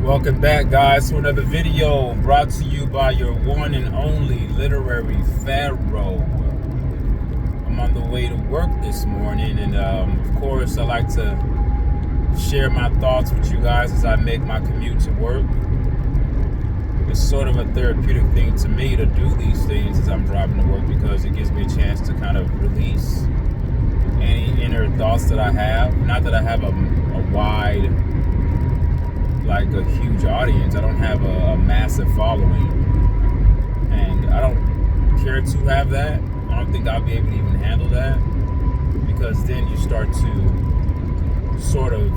Welcome back, guys, to another video brought to you by your one and only literary pharaoh. I'm on the way to work this morning, and of course, I like to share my thoughts with you guys as I make my commute to work. It's sort of a therapeutic thing to me to do these things as I'm driving to work because it gives me a chance to kind of release any inner thoughts that I have. Not that I have a wide, like a huge audience. I don't have a massive following, and I don't care to have that. I don't think I'll be able to even handle that, because then you start to sort of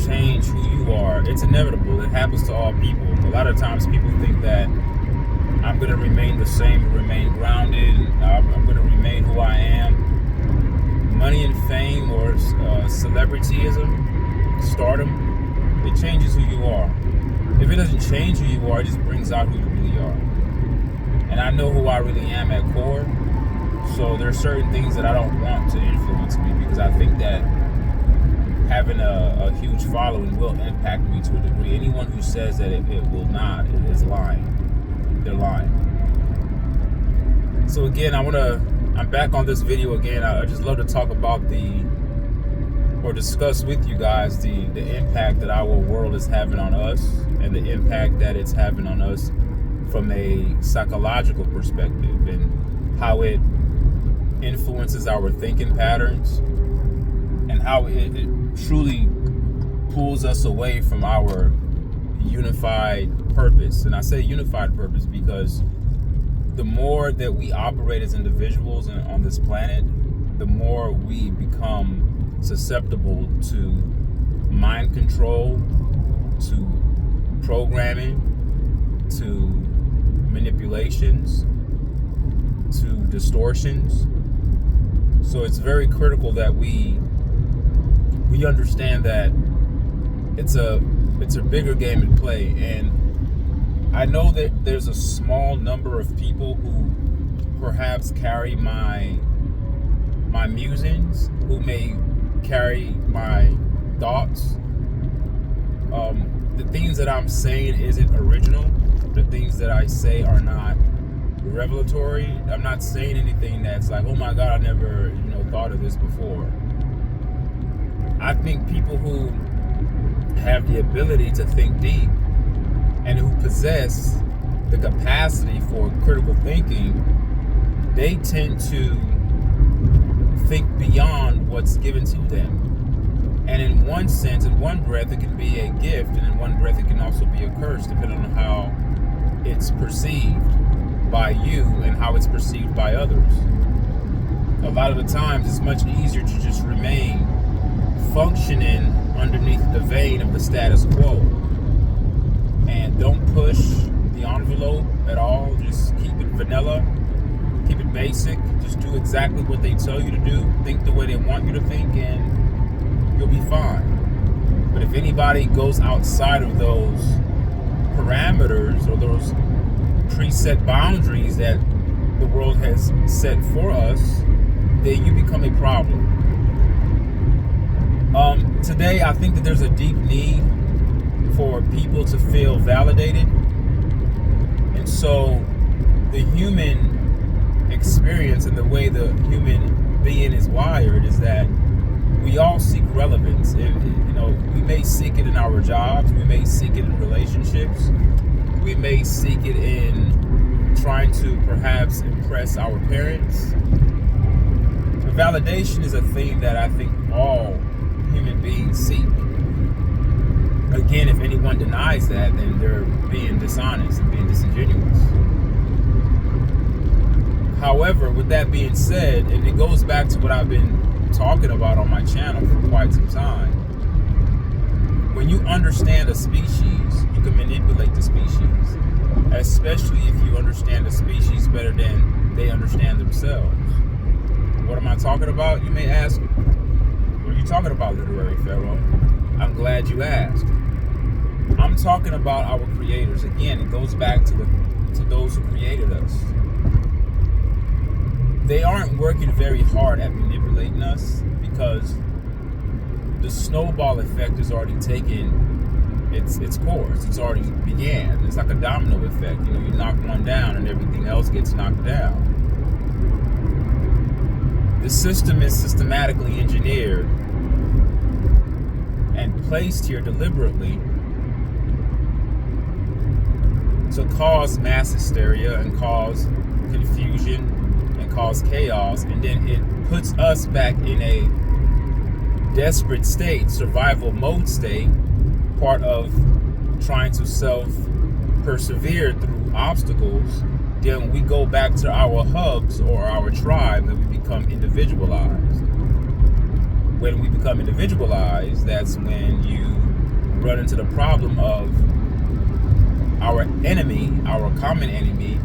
change who you are. It's inevitable. It happens to all people. A lot of times people think that I'm going to remain the same, remain grounded, I'm going to remain who I am. Money and fame or celebrityism, stardom, it changes who you are. If it doesn't change who you are, it just brings out who you really are. And I know who I really am at core. So there are certain things that I don't want to influence me, because I think that having a huge following will impact me to a degree. Anyone who says that it will not is lying. They're lying. So again, I'm back on this video again. I just love to talk about discuss with you guys the impact that our world is having on us, and the impact that it's having on us from a psychological perspective, and how it influences our thinking patterns, and how it truly pulls us away from our unified purpose. And I say unified purpose because the more that we operate as individuals on this planet, the more we become susceptible to mind control, to programming, to manipulations, to distortions. So it's very critical that we understand that it's a bigger game at play. And I know that there's a small number of people who perhaps carry my musings, who may carry my thoughts. The things that I'm saying isn't original. The things that I say are not revelatory. I'm not saying anything that's like, oh my God, I never thought of this before. I think people who have the ability to think deep and who possess the capacity for critical thinking, they tend to think beyond what's given to them. And in one sense, in one breath, it can be a gift, and in one breath, it can also be a curse, depending on how it's perceived by you and how it's perceived by others. A lot of the times, it's much easier to just remain functioning underneath the vein of the status quo, and don't push the envelope at all. Just keep it vanilla, keep it basic. Just do exactly what they tell you to do. Think the way they want you to think, and you'll be fine. But if anybody goes outside of those parameters or those preset boundaries that the world has set for us, then you become a problem. Today, I think that there's a deep need for people to feel validated. And so the human experience and the way the human being is wired is that we all seek relevance. We may seek it in our jobs, we may seek it in relationships, we may seek it in trying to perhaps impress our parents. Validation is a thing that I think all human beings seek. Again, if anyone denies that, then they're being dishonest and being disingenuous. However, with that being said, and it goes back to what I've been talking about on my channel for quite some time, when you understand a species, you can manipulate the species, especially if you understand the species better than they understand themselves. What am I talking about, you may ask? What are you talking about, literary pharaoh? I'm glad you asked. I'm talking about our creators. Again, it goes back to those who created us. They aren't working very hard at manipulating us, because the snowball effect has already taken its course. It's already began. It's like a domino effect. You knock one down and everything else gets knocked down. The system is systematically engineered and placed here deliberately to cause mass hysteria and cause confusion and cause chaos, and then it puts us back in a desperate state, survival mode state, part of trying to persevere through obstacles. Then we go back to our hubs or our tribe and we become individualized. When we become individualized, that's when you run into the problem of our enemy, our common enemy,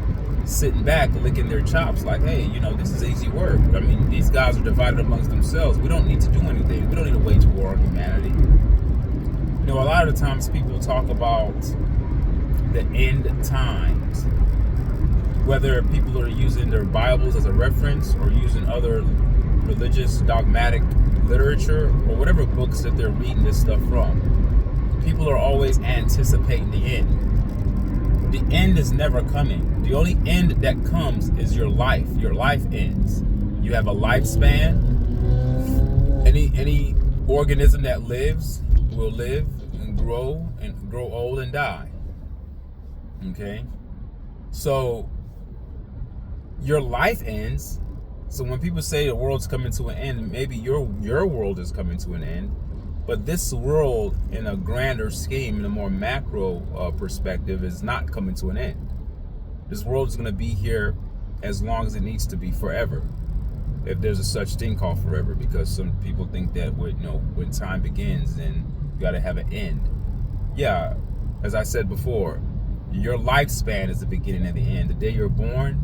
sitting back, licking their chops like, hey, this is easy work. I mean, these guys are divided amongst themselves. We don't need to do anything. We don't need to wage war on humanity. A lot of the times people talk about the end times, whether people are using their Bibles as a reference or using other religious dogmatic literature or whatever books that they're reading this stuff from. People are always anticipating the end. The end is never coming. The only end that comes is your life. Your life ends. You have a lifespan. Any organism that lives will live and grow old and die. Okay? So your life ends. So when people say the world's coming to an end, maybe your world is coming to an end. But this world, in a grander scheme, in a more macro perspective, is not coming to an end. This world is going to be here as long as it needs to be, forever. If there's a such thing called forever, because some people think that when time begins, then you got to have an end. Yeah, as I said before, your lifespan is the beginning and the end. The day you're born,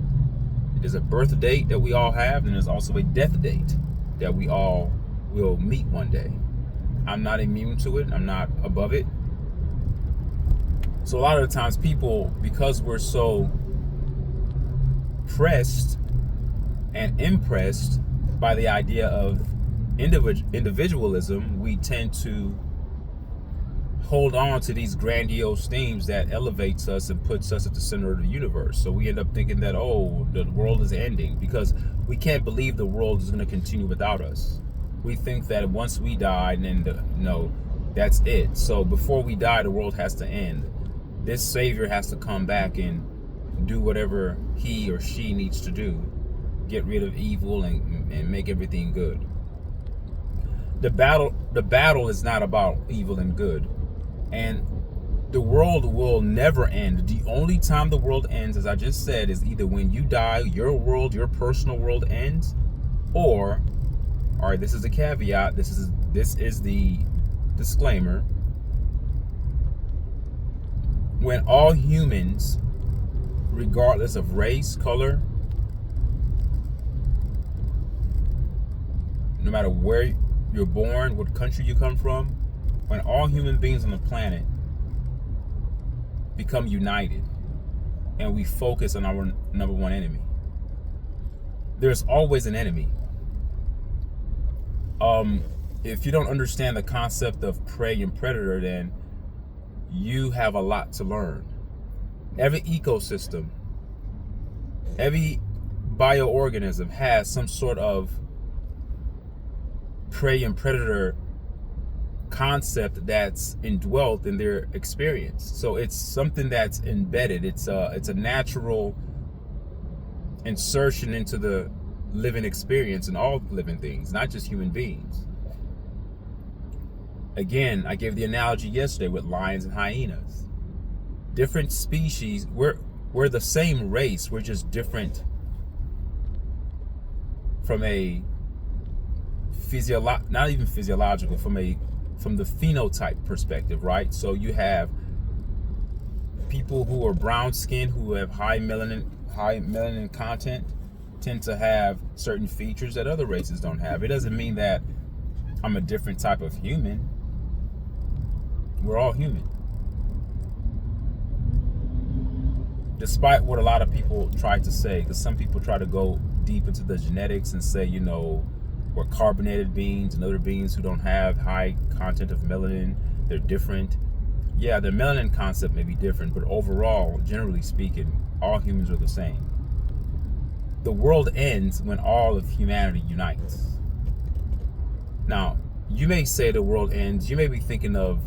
there's a birth date that we all have, and there's also a death date that we all will meet one day. I'm not immune to it. I'm not above it. So a lot of the times people, because we're so pressed and impressed by the idea of individualism, we tend to hold on to these grandiose themes that elevates us and puts us at the center of the universe. So we end up thinking that, the world is ending, because we can't believe the world is going to continue without us. We think that once we die, then that's it. So before we die, the world has to end. This savior has to come back and do whatever he or she needs to do. Get rid of evil and make everything good. The battle is not about evil and good. And the world will never end. The only time the world ends, as I just said, is either when you die, your personal world ends, or, all right, this is the caveat, this is the disclaimer, when all humans, regardless of race, color, no matter where you're born, what country you come from, when all human beings on the planet become united and we focus on our number one enemy. There's always an enemy. If you don't understand the concept of prey and predator, then you have a lot to learn. Every ecosystem, every bioorganism has some sort of prey and predator concept that's indwelt in their experience. So it's something that's embedded. It's a natural insertion into the living experience in all living things, not just human beings. Again, I gave the analogy yesterday with lions and hyenas. Different species, we're the same race, we're just different from a not even physiological, from the phenotype perspective, right? So you have people who are brown skinned, who have high melanin content, tend to have certain features that other races don't have. It doesn't mean that I'm a different type of human. We're all human. Despite what a lot of people try to say, because some people try to go deep into the genetics and say, we're carbonated beings and other beings who don't have high content of melanin, they're different. Yeah, the melanin concept may be different, but overall, generally speaking, all humans are the same. The world ends when all of humanity unites. Now, you may say the world ends, you may be thinking of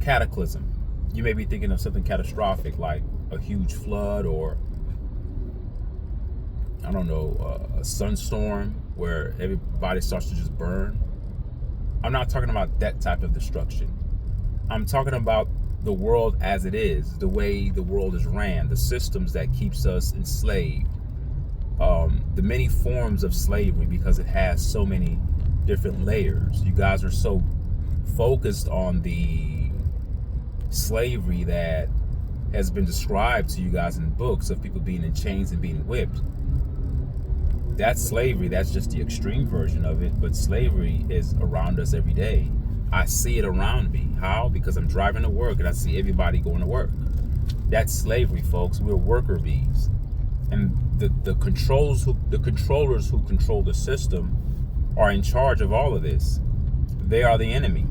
cataclysm. You may be thinking of something catastrophic like a huge flood, or I don't know, a sunstorm where everybody starts to just burn. I'm not talking about that type of destruction. I'm talking about the world as it is, the way the world is ran, the systems that keeps us enslaved, the many forms of slavery, because it has so many different layers. You guys are so focused on the slavery that has been described to you guys in books of people being in chains and being whipped. That's slavery. That's just the extreme version of it. But slavery is around us every day. I see it around me. How? Because I'm driving to work and I see everybody going to work. That's slavery, folks. We're worker bees. And the controllers who control the system are in charge of all of this. They are the enemy.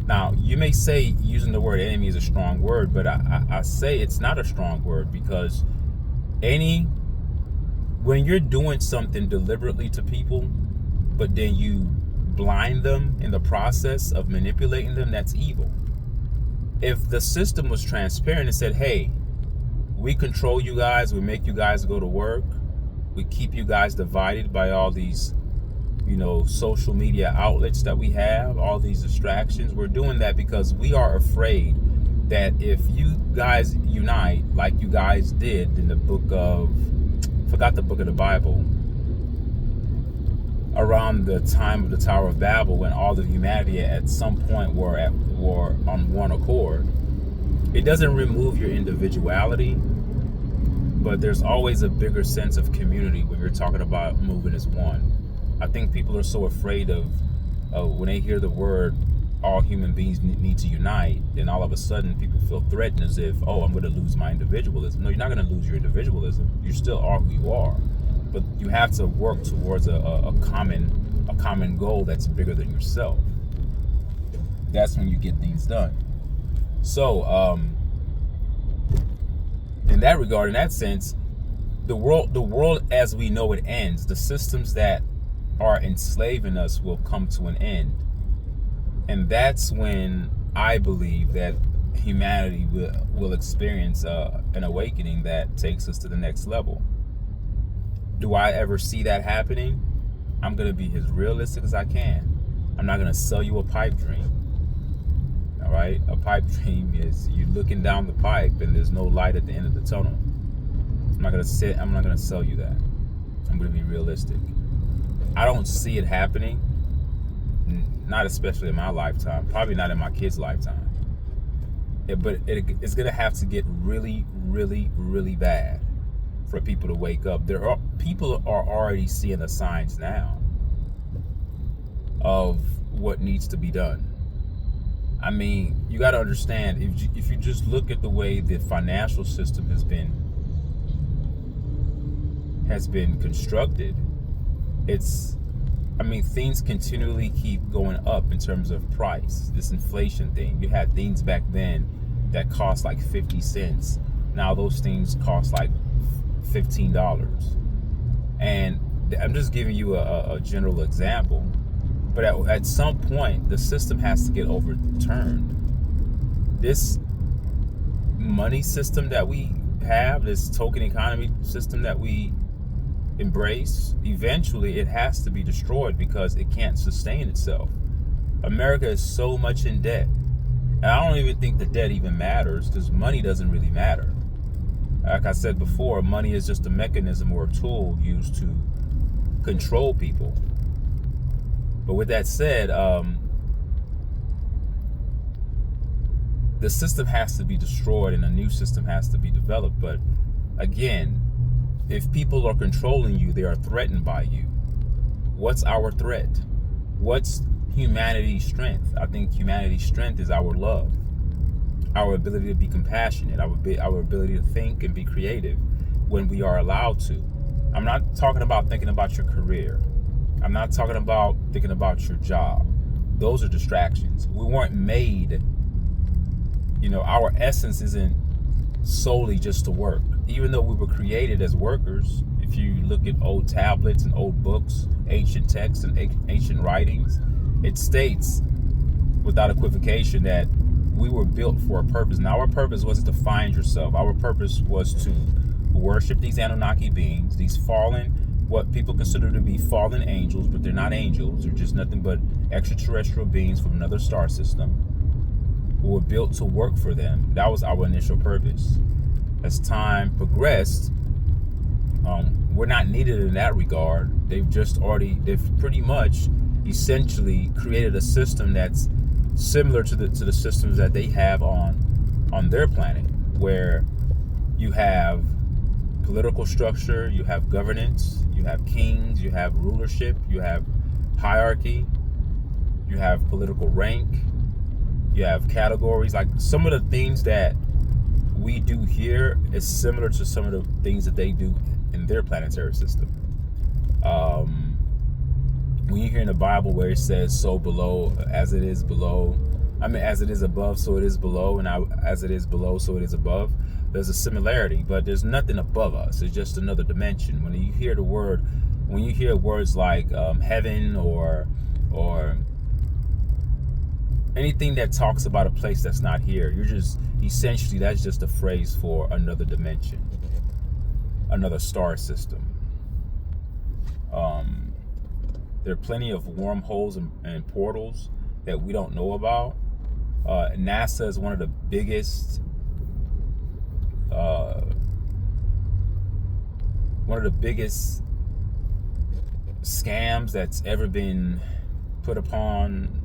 Now, you may say using the word enemy is a strong word, but I say it's not a strong word, because when you're doing something deliberately to people, but then you blind them in the process of manipulating them, that's evil. If the system was transparent and said, hey, we control you guys, we make you guys go to work, we keep you guys divided by all these, social media outlets that we have, all these distractions. We're doing that because we are afraid that if you guys unite like you guys did in the book of, forgot the book of the Bible, around the time of the Tower of Babel, when all of humanity at some point were at war on one accord. It doesn't remove your individuality, but there's always a bigger sense of community when you're talking about moving as one. I think people are so afraid of when they hear the word all human beings need to unite, then all of a sudden people feel threatened, as if, oh, I'm going to lose my individualism. No, you're not going to lose your individualism. You still are who you are, but you have to work towards a common goal that's bigger than yourself. That's when you get things done. So, in that regard, in that sense, the world as we know it ends. The systems that are enslaving us will come to an end. And that's when I believe that humanity will experience an awakening that takes us to the next level. Do I ever see that happening? I'm going to be as realistic as I can. I'm not going to sell you a pipe dream. All right? A pipe dream is you looking down the pipe and there's no light at the end of the tunnel. I'm not going to sell you that. I'm going to be realistic. I don't see it happening. Not especially in my lifetime. Probably not in my kids' lifetime. But it's going to have to get really, really, really bad for people to wake up. People are already seeing the signs now of what needs to be done. I mean, you got to understand, if you just look at the way the financial system has been constructed, things continually keep going up in terms of price. This inflation thing. You had things back then that cost like 50 cents. Now those things cost like $15. And I'm just giving you a general example. But at some point, the system has to get overturned. This money system that we have, this token economy system that we embrace, eventually it has to be destroyed because it can't sustain itself. America is so much in debt. And I don't even think the debt even matters, because money doesn't really matter. Like I said before, money is just a mechanism or a tool used to control people. But with that said, the system has to be destroyed and a new system has to be developed. But again, if people are controlling you, they are threatened by you. What's our threat? What's humanity's strength? I think humanity's strength is our love, our ability to be compassionate, our ability to think and be creative when we are allowed to. I'm not talking about thinking about your career. I'm not talking about thinking about your job. Those are distractions. We weren't made Our essence isn't solely just to work. Even though we were created as workers, if you look at old tablets and old books, ancient texts and ancient writings, it states without equivocation that we were built for a purpose. Now, our purpose wasn't to find yourself. Our purpose was to worship these Anunnaki beings, these fallen, what people consider to be fallen angels, but they're not angels. They're just nothing but extraterrestrial beings from another star system. We were built to work for them. That was our initial purpose. As time progressed, we're not needed in that regard. They've pretty much essentially created a system that's similar to the systems that they have on their planet, where you have political structure, you have governance, you have kings, you have rulership, you have hierarchy, you have political rank, you have categories. Like, some of the things that we do here is similar to some of the things that they do in their planetary system. When you hear in the Bible where it says, so below as it is below, as it is above, so it is below, and as it is below, so it is above, there's a similarity, but there's nothing above us. It's just another dimension. When you hear words like heaven or anything that talks about a place that's not here, that's just a phrase for another dimension, another star system. There are plenty of wormholes and portals that we don't know about. NASA is one of the biggest scams that's ever been put upon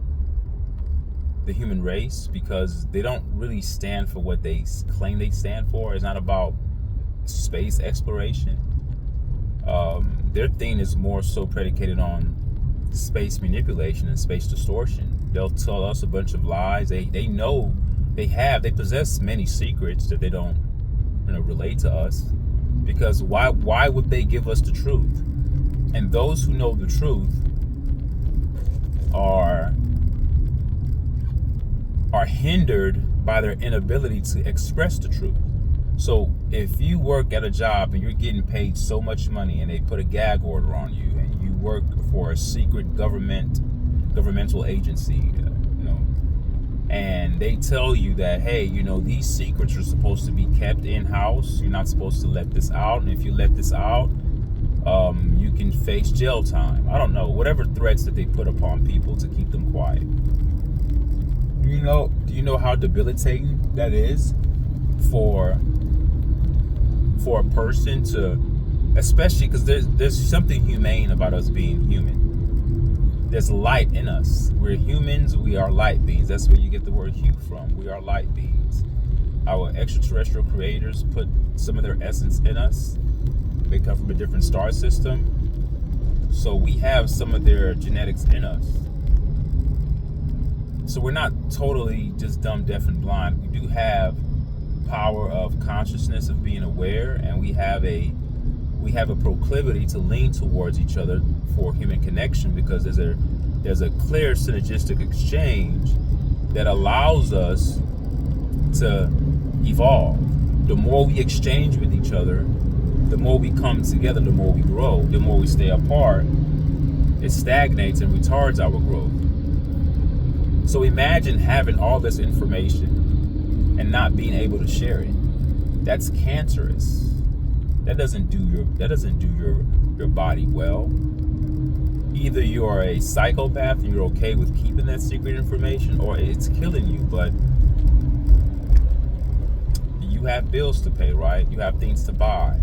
the human race, because they don't really stand for what they claim they stand for. It's not about space exploration. Their thing is more so predicated on space manipulation and space distortion. They'll tell us a bunch of lies. They possess many secrets that they don't relate to us, because why would they give us the truth? And those who know the truth are hindered by their inability to express the truth. So if you work at a job and you're getting paid so much money and they put a gag order on you, and you work for a secret governmental agency, and they tell you that, hey, these secrets are supposed to be kept in-house, you're not supposed to let this out, and if you let this out, you can face jail time. I don't know, whatever threats that they put upon people to keep them quiet. Do you know how debilitating that is for a person to, especially because there's something humane about us being human. There's light in us. We're humans. We are light beings. That's where you get the word hue from. We are light beings. Our extraterrestrial creators put some of their essence in us. They come from a different star system. So we have some of their genetics in us. So we're not totally just dumb, deaf, and blind. We do have power of consciousness, of being aware, and we have a proclivity to lean towards each other for human connection, because there's a clear synergistic exchange that allows us to evolve. The more we exchange with each other, the more we come together, the more we grow. The more we stay apart, it stagnates and retards our growth. So imagine having all this information and not being able to share it. That's cancerous. That doesn't do your body well. Either you're a psychopath and you're okay with keeping that secret information, or it's killing you. But you have bills to pay, right? You have things to buy.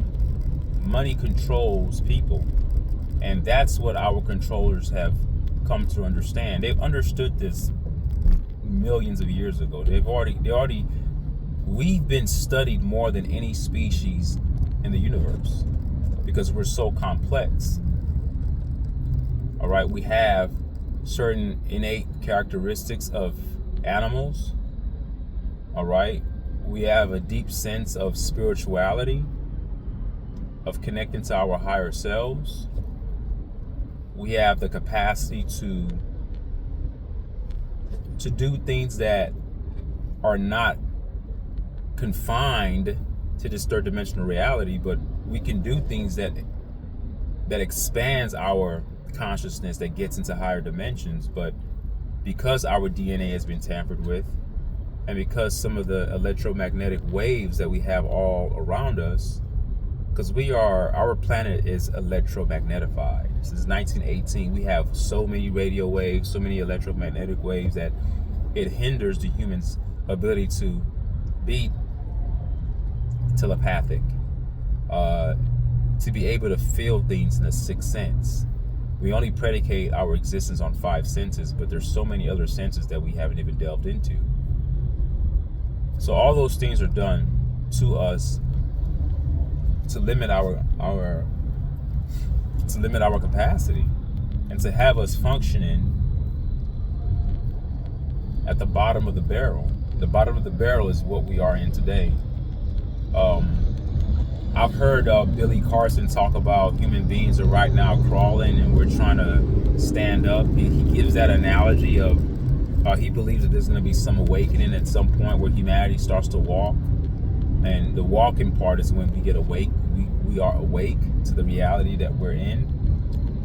Money controls people, and that's what our controllers have come to understand. They've understood this millions of years ago. We've been studied more than any species in the universe, because we're so complex. All right, we have certain innate characteristics of animals. All right, we have a deep sense of spirituality, of connecting to our higher selves. We have the capacity to do things that are not confined to this third dimensional reality, but we can do things that expands our consciousness, that gets into higher dimensions. But because our DNA has been tampered with, and because some of the electromagnetic waves that we have all around us, because our planet is electromagnetified. Since 1918, we have so many radio waves, so many electromagnetic waves, that it hinders the human's ability to be telepathic, to be able to feel things in the sixth sense. We only predicate our existence on 5 senses, but there's so many other senses that we haven't even delved into. So all those things are done to us to limit our capacity, and to have us functioning at the bottom of the barrel. The bottom of the barrel is what we are in today. I've heard Billy Carson talk about human beings are right now crawling and we're trying to stand up. He gives that analogy of he believes that there's going to be some awakening at some point where humanity starts to walk. And the walking part is when we get awake. We are awake to the reality that we're in.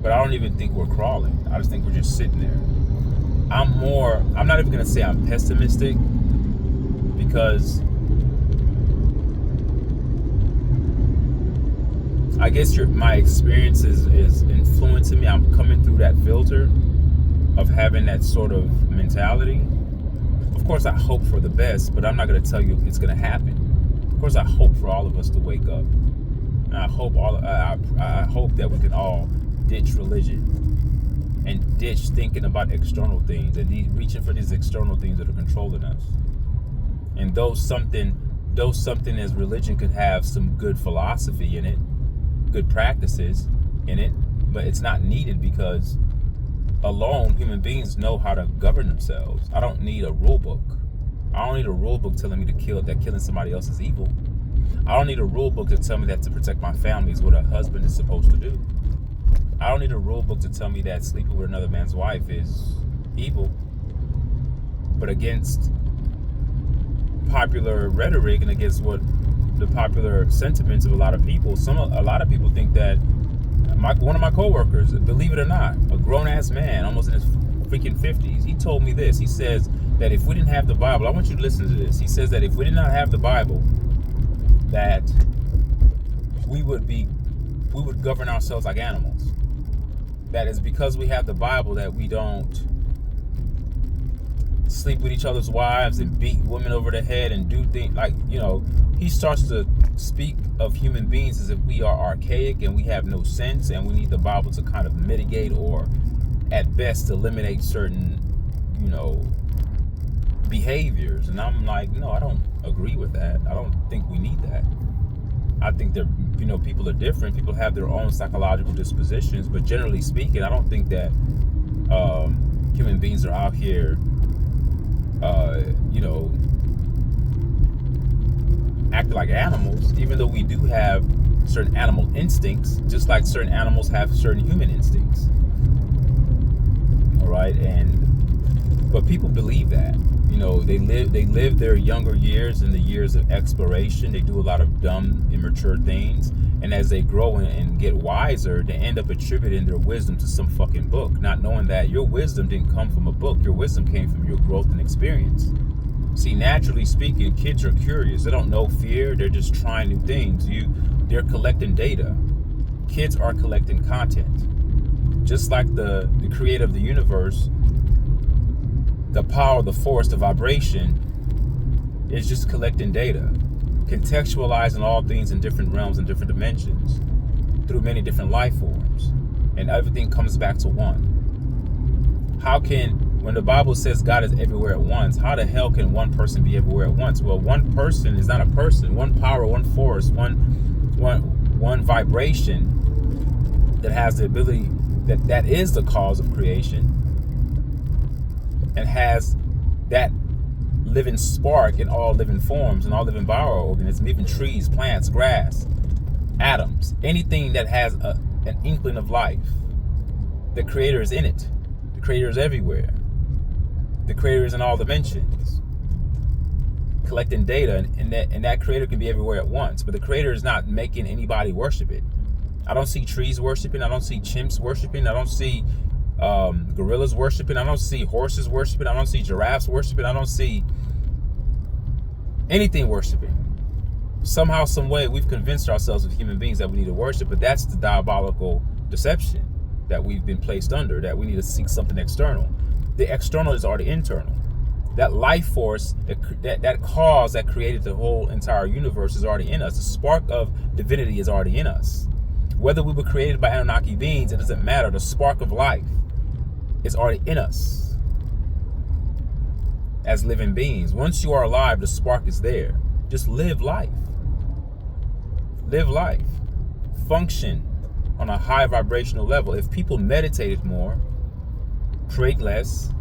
But I don't even think we're crawling. I just think we're just sitting there. I'm not even going to say I'm pessimistic, because I guess my experience is influencing me. I'm coming through that filter of having that sort of mentality. Of course, I hope for the best, but I'm not going to tell you it's going to happen. Of course, I hope for all of us to wake up, and I hope that we can all ditch religion and ditch thinking about external things and reaching for these external things that are controlling us. And though something as religion could have some good philosophy in it, good practices in it, but it's not needed, because alone human beings know how to govern themselves. I don't need a rule book. I don't need a rule book telling me that killing somebody else is evil. I don't need a rule book to tell me that to protect my family is what a husband is supposed to do. I don't need a rule book to tell me that sleeping with another man's wife is evil. But against popular rhetoric and against what the popular sentiments of a lot of people, a lot of people think that one of my coworkers, believe it or not, a grown-ass man, almost in his freaking 50s, he told me this. He says that if we didn't have the Bible, I want you to listen to this. He says that if we did not have the Bible, that we would govern ourselves like animals. That is because we have the Bible that we don't sleep with each other's wives and beat women over the head and do things like, he starts to speak of human beings as if we are archaic and we have no sense, and we need the Bible to kind of mitigate or at best eliminate certain, behaviors. And I'm like, no, I don't agree with that. I don't think we need that. I think that, people are different. People have their own psychological dispositions, but generally speaking, I don't think that human beings are out here acting like animals, even though we do have certain animal instincts, just like certain animals have certain human instincts. All right, but people believe that. They live their younger years in the years of exploration. They do a lot of dumb, immature things, and as they grow and get wiser, they end up attributing their wisdom to some fucking book, not knowing that your wisdom didn't come from a book. Your wisdom came from your growth and experience. See, naturally speaking, kids are curious. They don't know fear. They're just trying new things. They're collecting data. Kids are collecting content. Just like the creator of the universe, the power, the force, the vibration is just collecting data, contextualizing all things in different realms and different dimensions through many different life forms. And everything comes back to one. When the Bible says God is everywhere at once, how the hell can one person be everywhere at once? Well, one person is not a person. One power, one force, one vibration that has the ability, that is the cause of creation, and has that living spark in all living forms and all living bioorganisms, even trees, plants, grass, atoms, anything that has an inkling of life. The Creator is in it. The Creator is everywhere. The Creator is in all dimensions. collecting data, and that creator can be everywhere at once, but the creator is not making anybody worship it. I don't see trees worshiping. I don't see chimps worshiping. I don't see gorillas worshiping. I don't see horses worshiping. I don't see giraffes worshiping. I don't see anything worshiping. Somehow, some way, we've convinced ourselves as human beings that we need to worship, but that's the diabolical deception that we've been placed under, that we need to seek something external. The external is already internal. That life force, that cause that created the whole entire universe is already in us. The spark of divinity is already in us. Whether we were created by Anunnaki beings, it doesn't matter. The spark of life is already in us as living beings. Once you are alive, the spark is there. Just live life. Live life. Function on a high vibrational level. If people meditated more, prayed less,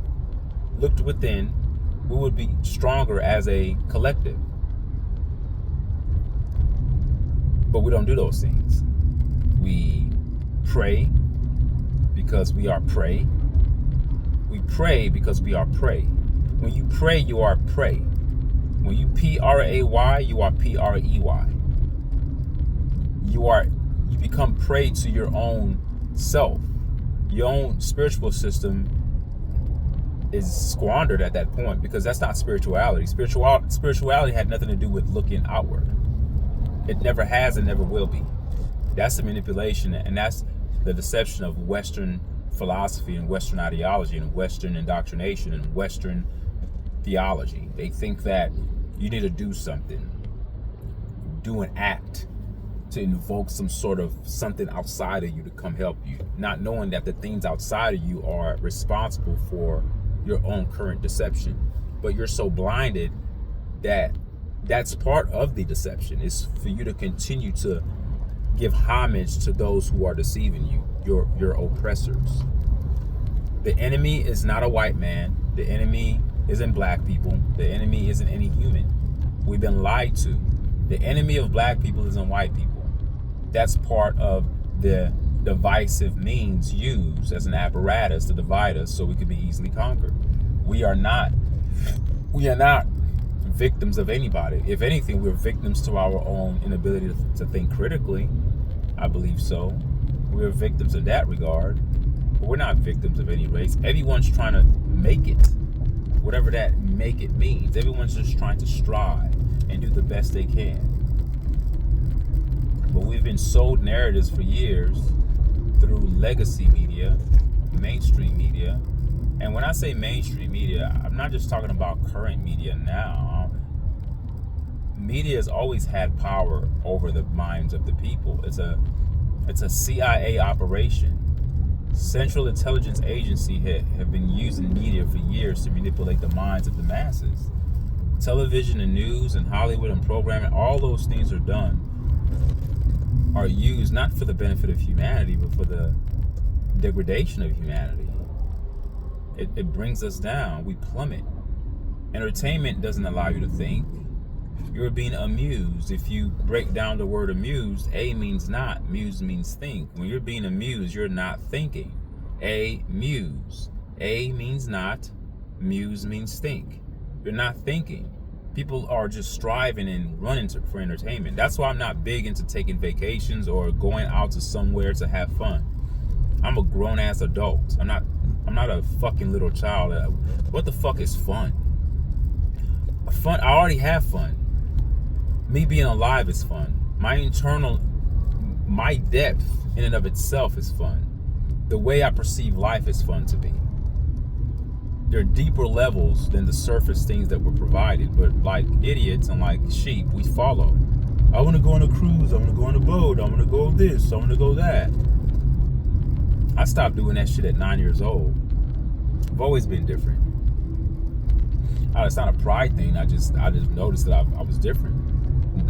looked within, we would be stronger as a collective. But we don't do those things. We pray because we are prey. We pray because we are prey. When you pray, you are prey. When you P-R-A-Y, you are P-R-E-Y. You become prey to your own self. Your own spiritual system is squandered at that point, because that's not spirituality. Spirituality had nothing to do with looking outward. It never has and never will be. That's the manipulation, and that's the deception of Western philosophy and Western ideology and Western indoctrination and Western theology. They think that you need to do something, do an act to invoke some sort of something outside of you to come help you, not knowing that the things outside of you are responsible for your own current deception. But you're so blinded that that's part of the deception, is for you to continue to give homage to those who are deceiving you, your oppressors. The enemy is not a white man. The enemy isn't black people. The enemy isn't any human. We've been lied to. The enemy of black people isn't white people. That's part of the divisive means used as an apparatus to divide us so we could be easily conquered. We are not victims of anybody. If anything, we're victims to our own inability to think critically. I believe so. We're victims in that regard, but we're not victims of any race. Everyone's trying to make it, whatever that make it means. Everyone's just trying to strive and do the best they can. But we've been sold narratives for years through legacy media, mainstream media. And when I say mainstream media, I'm not just talking about current media now. Media has always had power over the minds of the people. It's a CIA operation. Central Intelligence Agency have been using media for years to manipulate the minds of the masses. Television and news and Hollywood and programming, all those things are used not for the benefit of humanity, but for the degradation of humanity. It brings us down. We plummet. Entertainment doesn't allow you to think. You're being amused. If you break down the word amused, A means not, muse means think. When you're being amused, you're not thinking. Muse. A means not, muse means think. You're not thinking. People are just striving and running for entertainment. That's why I'm not big into taking vacations or going out to somewhere to have fun. I'm a grown-ass adult. I'm not a fucking little child. What the fuck is fun? Fun, I already have fun. Me being alive is fun. My depth in and of itself is fun. The way I perceive life is fun to me. There are deeper levels than the surface things that were provided, but like idiots and like sheep, we follow. I want to go on a cruise, I want to go on a boat, I want to go this, I want to go that. I stopped doing that shit at 9 years old. I've always been different. It's not a pride thing, I just noticed that I was different.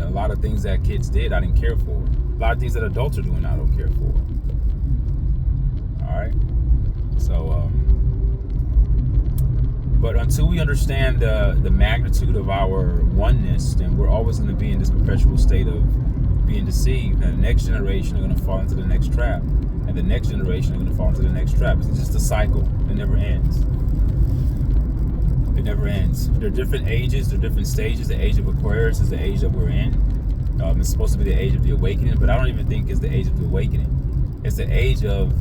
A lot of things that kids did, I didn't care for. A lot of things that adults are doing, I don't care for. All right? So, but until we understand the magnitude of our oneness, then we're always going to be in this perpetual state of being deceived. And the next generation are going to fall into the next trap. And the next generation are going to fall into the next trap. It's just a cycle. It never ends. It never ends. There are different ages, there are different stages. The age of Aquarius is the age that we're in. It's supposed to be the age of the awakening, but I don't even think it's the age of the awakening. It's the age of,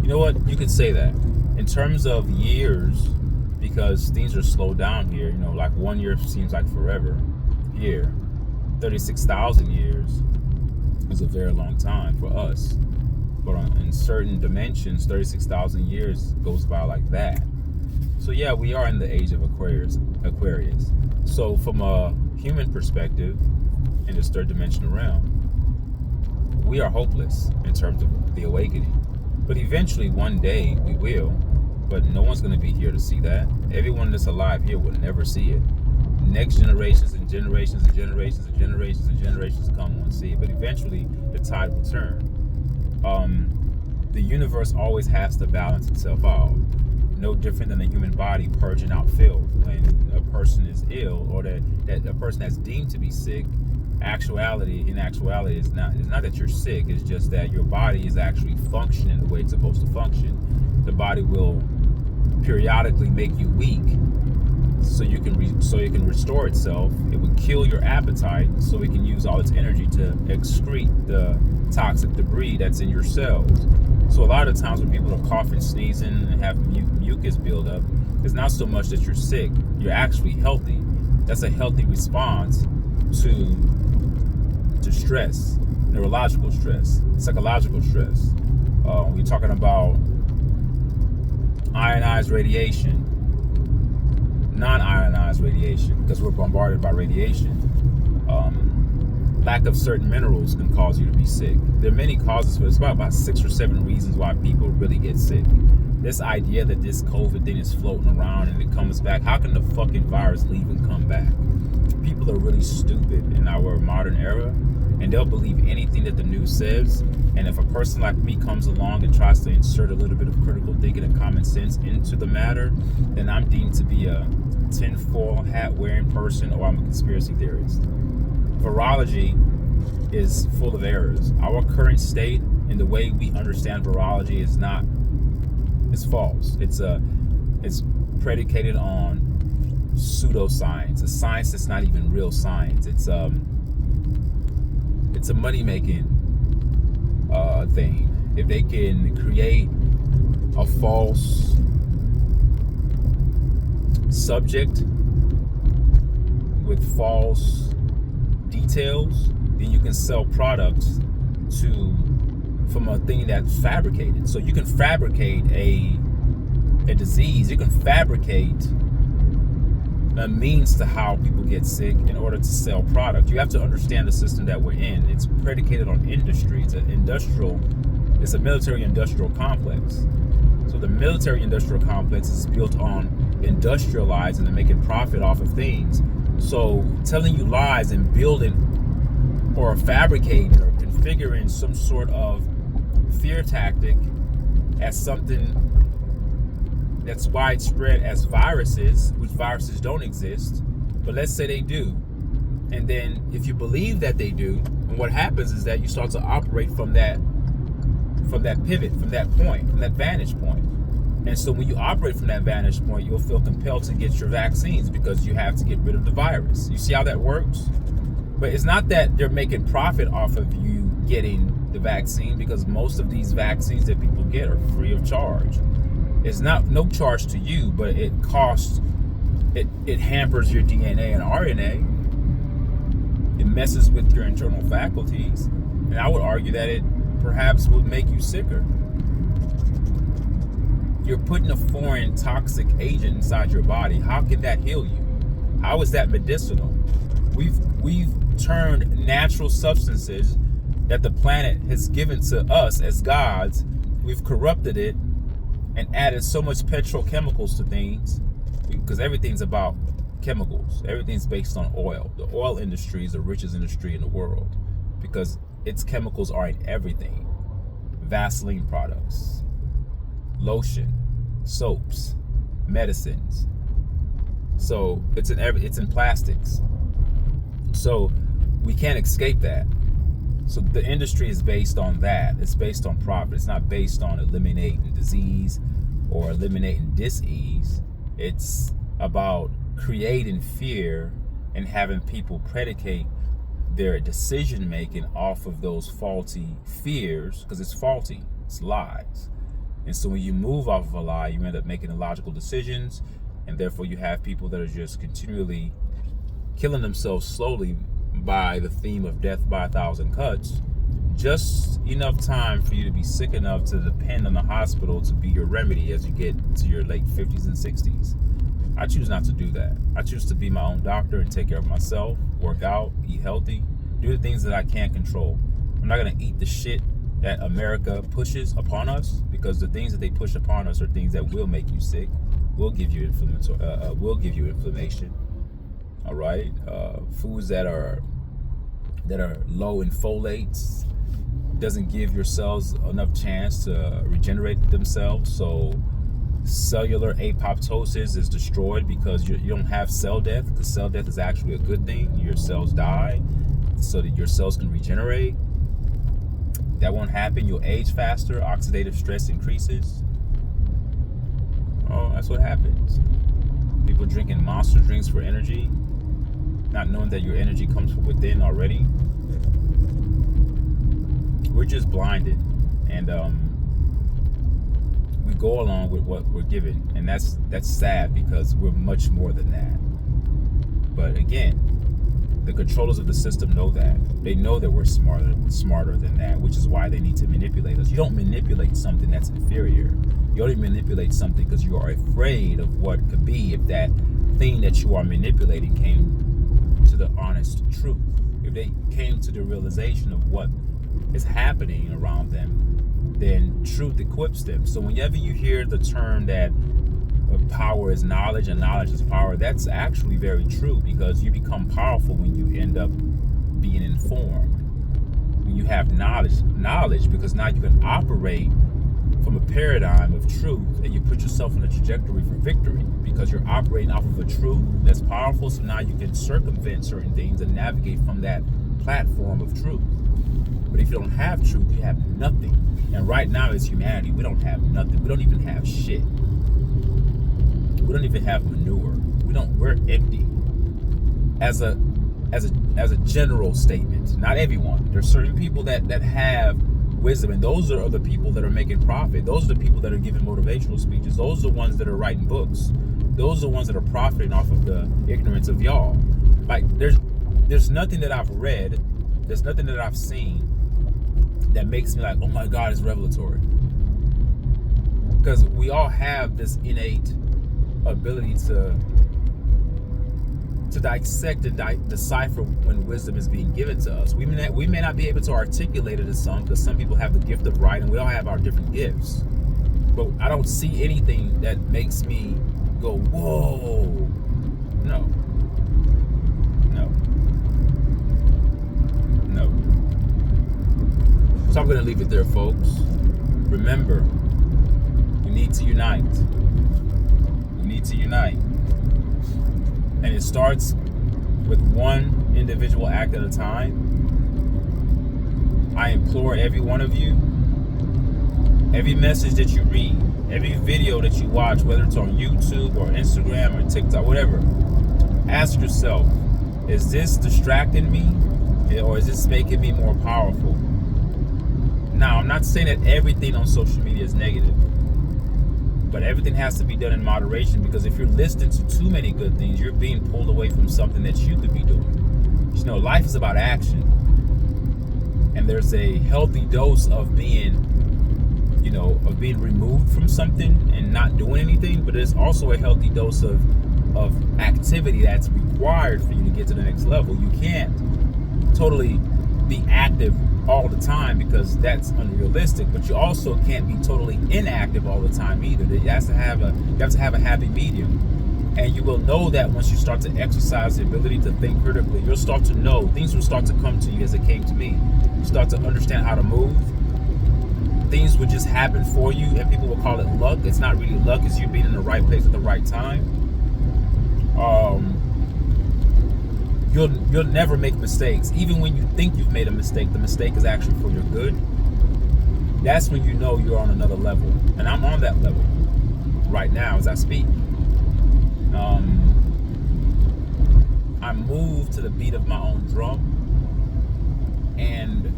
you know what, you could say that. In terms of years, because things are slowed down here, you know, like 1 year seems like forever. Here, 36,000 years is a very long time for us. But in certain dimensions, 36,000 years goes by like that. So yeah, we are in the age of Aquarius. So from a human perspective, in this third dimensional realm, we are hopeless in terms of the awakening. But eventually, one day, we will. But no one's going to be here to see that. Everyone that's alive here will never see it. Next generations and generations and generations and generations and generations to come won't see it. But eventually, the tide will turn. The universe always has to balance itself out. No different than the human body purging out filth. When a person is ill, or that a person that's deemed to be sick, in actuality, it's not that you're sick. It's just that your body is actually functioning the way it's supposed to function. The body will periodically make you weak, so you can restore itself. It would kill your appetite, so it can use all its energy to excrete the toxic debris that's in your cells. So a lot of times when people are coughing, sneezing, and have mucus build up, it's not so much that you're sick. You're actually healthy. That's a healthy response to stress, neurological stress, psychological stress. We're talking about ionized radiation, non-ionized radiation, because we're bombarded by radiation. Lack of certain minerals can cause you to be sick. There are many causes for it. It's about 6 or 7 reasons why people really get sick. This idea that this COVID thing is floating around and it comes back, how can the fucking virus leave and come back? People are really stupid in our modern era, and they'll believe anything that the news says. And if a person like me comes along and tries to insert a little bit of critical thinking and common sense into the matter, then I'm deemed to be a tinfoil hat wearing person, or I'm a conspiracy theorist. Virology is full of errors. Our current state and the way we understand virology it's false. It's predicated on pseudoscience, a science that's not even real science. It's a money-making thing. If they can create a false subject with false details, then you can sell products from a thing that's fabricated. So you can fabricate a disease. You can fabricate a means to how people get sick in order to sell product. You have to understand the system that we're in. It's predicated on industry. It's a military industrial complex. So the military industrial complex is built on industrializing and making profit off of things. So telling you lies and building or fabricating or configuring some sort of fear tactic as something that's widespread as viruses, which viruses don't exist, but let's say they do. And then if you believe that they do, and what happens is that you start to operate from that pivot, from that point, from that vantage point. And so when you operate from that vantage point, you'll feel compelled to get your vaccines because you have to get rid of the virus. You see how that works? But it's not that they're making profit off of you getting the vaccine, because most of these vaccines that people get are free of charge. It's no charge to you, but it costs, it hampers your DNA and RNA. It messes with your internal faculties. And I would argue that it perhaps would make you sicker. You're putting a foreign toxic agent inside your body. How can that heal you? How is that medicinal? We've turned natural substances that the planet has given to us as gods, we've corrupted it and added so much petrochemicals to things, because everything's about chemicals. Everything's based on oil. The oil industry is the richest industry in the world because its chemicals are in everything. Vaseline products, lotion, soaps, medicines. So it's in plastics. So we can't escape that. So the industry is based on that. It's based on profit. It's not based on eliminating disease or eliminating dis-ease. It's about creating fear and having people predicate their decision making off of those faulty fears, because it's faulty, it's lies. And so when you move off of a lie, you end up making illogical decisions, and therefore you have people that are just continually killing themselves slowly by the theme of death by 1,000 cuts, just enough time for you to be sick enough to depend on the hospital to be your remedy as you get to your late 50s and 60s. I choose not to do that. I choose to be my own doctor and take care of myself, work out, eat healthy, do the things that I can't control. I'm not going to eat the shit that America pushes upon us, because the things that they push upon us are things that will make you sick, will give you inflammation. All right, foods that are low in folates doesn't give your cells enough chance to regenerate themselves. So cellular apoptosis is destroyed because you don't have cell death, because cell death is actually a good thing. Your cells die so that your cells can regenerate. That won't happen. You'll age faster. Oxidative stress increases. Oh, that's what happens. People drinking monster drinks for energy, not knowing that your energy comes from within already. We're just blinded, and we go along with what we're given, and that's sad, because we're much more than that. But again, the controllers of the system know that. They know that we're smarter than that, which is why they need to manipulate us. You don't manipulate something that's inferior. You only manipulate something because you are afraid of what could be if that thing that you are manipulating came to the honest truth. If they came to the realization of what is happening around them, then truth equips them. So whenever you hear the term that power is knowledge and knowledge is power, that's actually very true, because you become powerful when you end up being informed. When you have knowledge, because now you can operate from a paradigm of truth, and you put yourself on a trajectory for victory, because you're operating off of a truth that's powerful. So now you can circumvent certain things and navigate from that platform of truth. But if you don't have truth, you have nothing. And right now as humanity, we don't have nothing. We don't even have shit. We don't even have manure. We're empty. As a general statement, not everyone. There's certain people that have wisdom, and those are the people that are making profit. Those are the people that are giving motivational speeches. Those are the ones that are writing books. Those are the ones that are profiting off of the ignorance of y'all. Like there's nothing that I've read, there's nothing that I've seen that makes me like, oh my God, it's revelatory. Because we all have this innate ability to dissect and decipher when wisdom is being given to us. We may not be able to articulate it as some, because some people have the gift of writing. We all have our different gifts. But I don't see anything that makes me go, whoa. No. So I'm going to leave it there, folks. Remember, we need to unite. And it starts with one individual act at a time. I implore every one of you, every message that you read, every video that you watch, whether it's on YouTube or Instagram or TikTok, whatever, ask yourself, is this distracting me, or is this making me more powerful? Now, I'm not saying that everything on social media is negative, but everything has to be done in moderation, because if you're listening to too many good things, you're being pulled away from something that you could be doing. You know, life is about action, and there's a healthy dose of being removed from something and not doing anything, but there's also a healthy dose of activity that's required for you to get to the next level. You can't totally be active all the time, because that's unrealistic, but you also can't be totally inactive all the time either. You have to have a happy medium, and you will know that once you start to exercise the ability to think critically. You'll start to know, things will start to come to you as it came to me. You start to understand how to move. Things will just happen for you, and people will call it luck. It's not really luck, it's you being in the right place at the right time. You'll never make mistakes. Even when you think you've made a mistake, the mistake is actually for your good. That's when you know you're on another level. And I'm on that level right now as I speak. I move to the beat of my own drum, and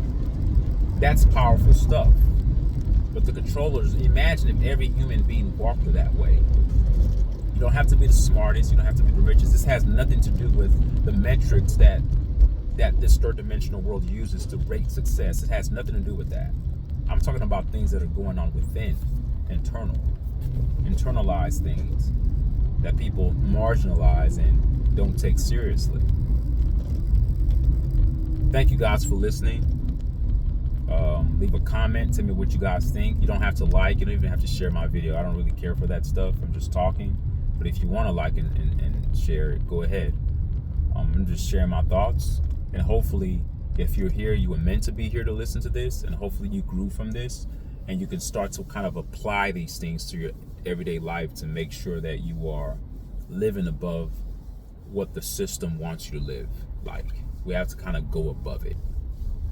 that's powerful stuff. But the controllers, imagine if every human being walked that way. You don't have to be the smartest, you don't have to be the richest. This has nothing to do with the metrics that this third dimensional world uses to rate success. It has nothing to do with that. I'm talking about things that are going on within, internalized things that people marginalize and don't take seriously. Thank you guys for listening. Leave a comment, tell me what you guys think. You don't have to like, you don't even have to share my video. I don't really care for that stuff. I'm just talking. But if you want to like and share it, go ahead. I'm just sharing my thoughts. And hopefully, if you're here, you were meant to be here to listen to this. And hopefully you grew from this. And you can start to kind of apply these things to your everyday life to make sure that you are living above what the system wants you to live like. We have to kind of go above it.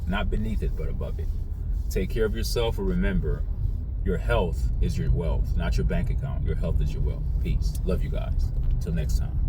Not beneath it, but above it. Take care of yourself, and remember, your health is your wealth, not your bank account. Your health is your wealth. Peace. Love you guys. Until next time.